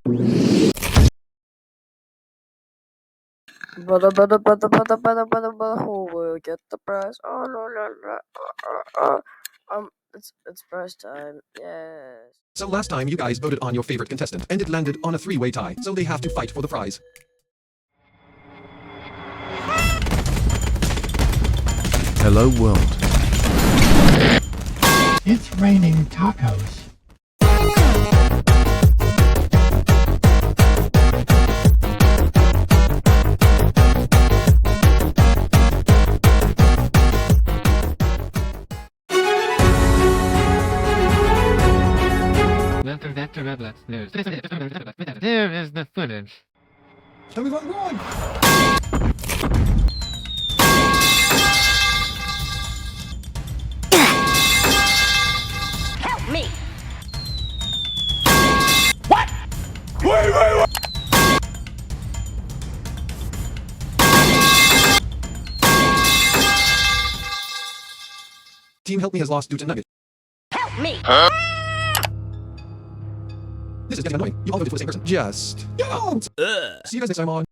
Who will get the prize? Oh no no no. It's prize time. Yes. So last time you guys voted on your favorite contestant, and it landed on a three-way tie, so they have to fight for the prize. Hello world. It's raining tacos. There is the footage. Everyone run! Help me! What? Wait! Team Help Me has lost due to Nugget. Help me! This is getting annoying. You all voted for the same person. Just don't! See you guys next time on